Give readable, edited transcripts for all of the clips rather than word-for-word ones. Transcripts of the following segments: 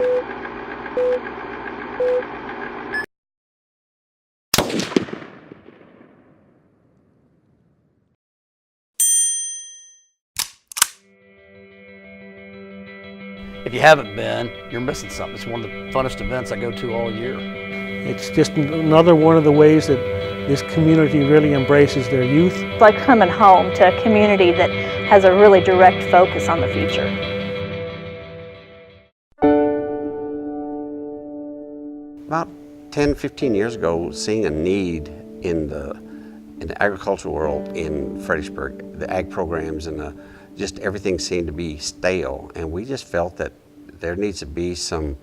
If you haven't been, you're missing something. It's one of the funnest events I go to all year. It's just another one of the ways that this community really embraces their youth. It's like coming home to a community that has a really direct focus on the future. About 10, 15 years ago, seeing a need in the agricultural world in Fredericksburg, the ag programs and just everything seemed to be stale, and we just felt that there needs to be some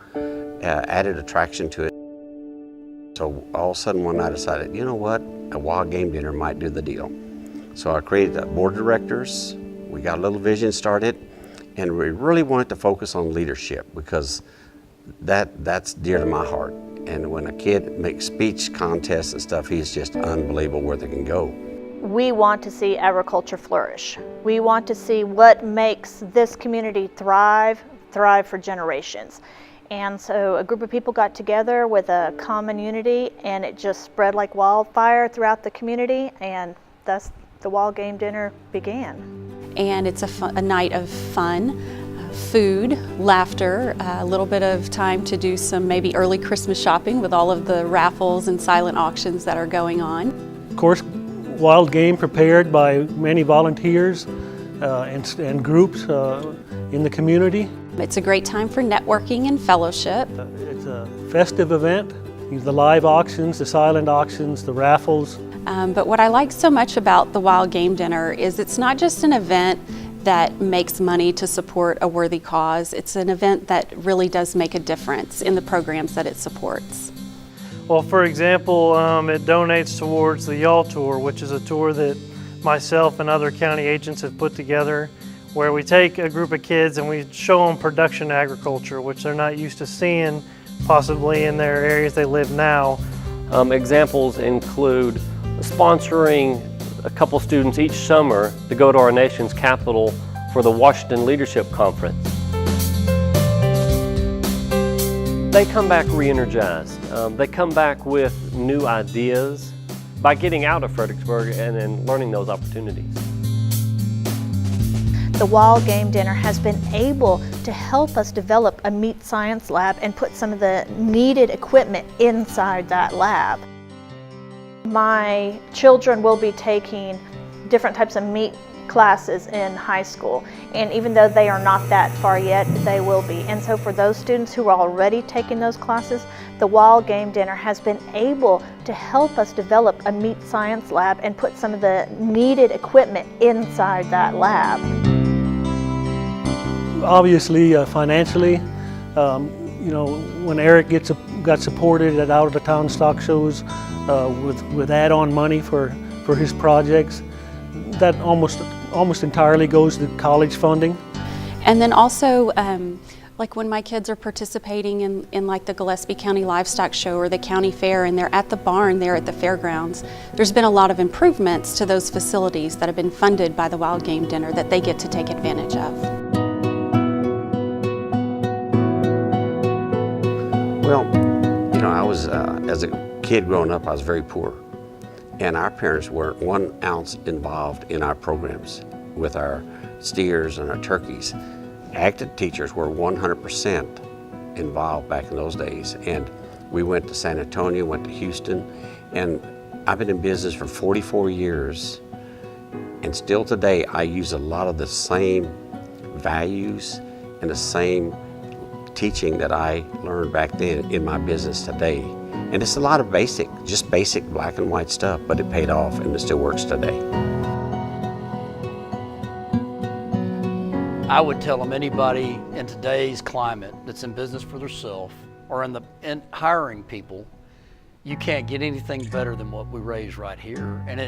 added attraction to it. So all of a sudden one night I decided, you know what, a wild game dinner might do the deal. So I created a board of directors, we got a little vision started, and we really wanted to focus on leadership because that's dear to my heart. And when a kid makes speech contests and stuff, he's just unbelievable where they can go. We want to see agriculture flourish. We want to see what makes this community thrive for generations. And so a group of people got together with a common unity, and it just spread like wildfire throughout the community, and thus the Wild Game Dinner began. And it's a night of fun, food, laughter, a little bit of time to do some maybe early Christmas shopping with all of the raffles and silent auctions that are going on. Of course, wild game prepared by many volunteers and groups in the community. It's a great time for networking and fellowship. It's a festive event. The live auctions, the silent auctions, the raffles. But what I like so much about the Wild Game Dinner is it's not just an event that makes money to support a worthy cause. It's an event that really does make a difference in the programs that it supports. Well, for example, it donates towards the Y'all Tour, which is a tour that myself and other county agents have put together, where we take a group of kids and we show them production agriculture, which they're not used to seeing possibly in their areas they live now. Examples include sponsoring a couple students each summer to go to our nation's capital for the Washington Leadership Conference. They come back re-energized. They come back with new ideas by getting out of Fredericksburg and then learning those opportunities. The Wild Game Dinner has been able to help us develop a meat science lab and put some of the needed equipment inside that lab. My children will be taking different types of meat classes in high school, and even though they are not that far yet, they will be. And so for those students who are already taking those classes, the Wild Game Dinner has been able to help us develop a meat science lab and put some of the needed equipment inside that lab. Obviously, financially, you know, when Eric got supported at out-of-the-town stock shows with add-on money for his projects, that almost entirely goes to college funding. And then also, like when my kids are participating in like the Gillespie County Livestock Show or the county fair, and they're at the barn there at the fairgrounds, there's been a lot of improvements to those facilities that have been funded by the Wild Game Dinner that they get to take advantage of. Well, you know, I was, as a kid growing up, I was very poor. And our parents weren't 1 ounce involved in our programs with our steers and our turkeys. Active teachers were 100% involved back in those days. And we went to San Antonio, went to Houston, and I've been in business for 44 years. And still today, I use a lot of the same values and the same teaching that I learned back then in my business today. And it's a lot of just basic black and white stuff, but it paid off and it still works today. I would tell them anybody in today's climate that's in business for themselves or in hiring people, you can't get anything better than what we raise right here. And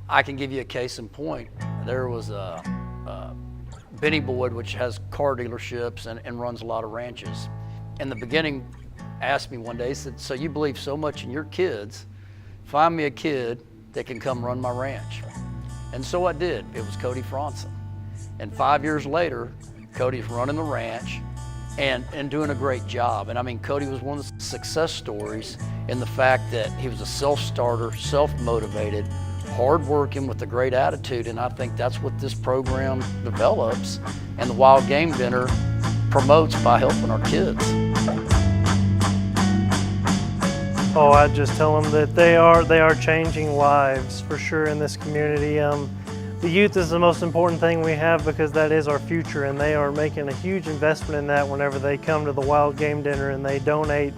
I can give you a case in point. There was a Benny Boyd, which has car dealerships and runs a lot of ranches. In the beginning, asked me one day, he said, "So you believe so much in your kids, find me a kid that can come run my ranch." And so I did. It was Cody Franson. And 5 years later, Cody's running the ranch. and doing a great job. And I mean, Cody was one of the success stories in the fact that he was a self-starter, self-motivated, hard-working with a great attitude, and I think that's what this program develops and the Wild Game Dinner promotes by helping our kids. Oh, I just tell them that they are changing lives for sure in this community. The youth is the most important thing we have because that is our future, and they are making a huge investment in that whenever they come to the Wild Game Dinner and they donate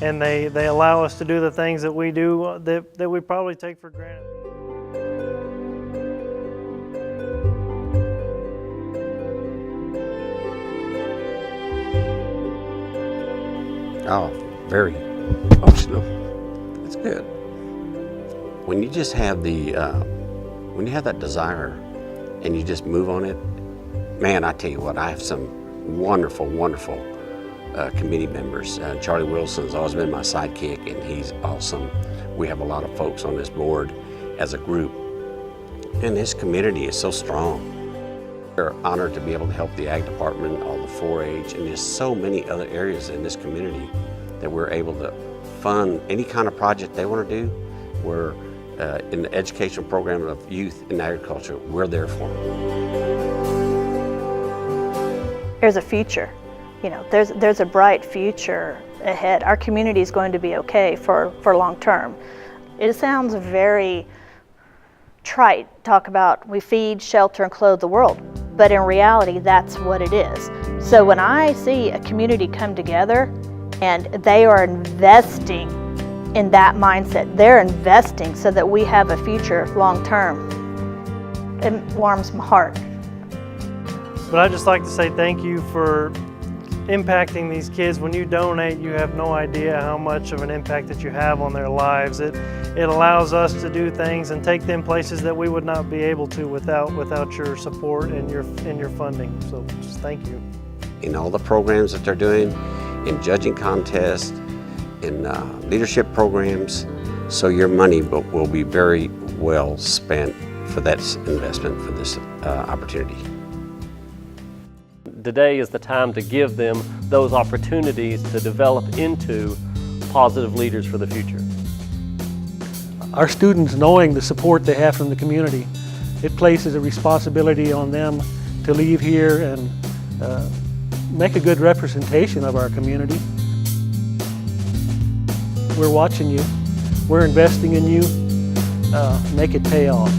and they allow us to do the things that we do that we probably take for granted. Oh, very emotional. It's good. When you just have when you have that desire and you just move on it, man, I tell you what, I have some wonderful, wonderful committee members. Charlie Wilson's always been my sidekick, and he's awesome. We have a lot of folks on this board as a group, and this community is so strong. We're honored to be able to help the Ag Department, all the 4-H, and just so many other areas in this community that we're able to fund any kind of project they want to do. We're in the educational program of youth in agriculture, we're there for them. There's a future. You know, there's a bright future ahead. Our community is going to be okay for long term. It sounds very trite, talk about we feed, shelter, and clothe the world, but in reality, that's what it is. So when I see a community come together and they are investing in that mindset, they're investing so that we have a future long term, it warms my heart. But I'd just like to say thank you for impacting these kids. When you donate, you have no idea how much of an impact that you have on their lives. It allows us to do things and take them places that we would not be able to without your support and your funding. So just thank you. In all the programs that they're doing, in judging contests, in leadership programs, so your money will be very well spent for that investment, for this opportunity. Today is the time to give them those opportunities to develop into positive leaders for the future. Our students, knowing the support they have from the community, it places a responsibility on them to leave here and make a good representation of our community. We're watching you. We're investing in you. Make it pay off.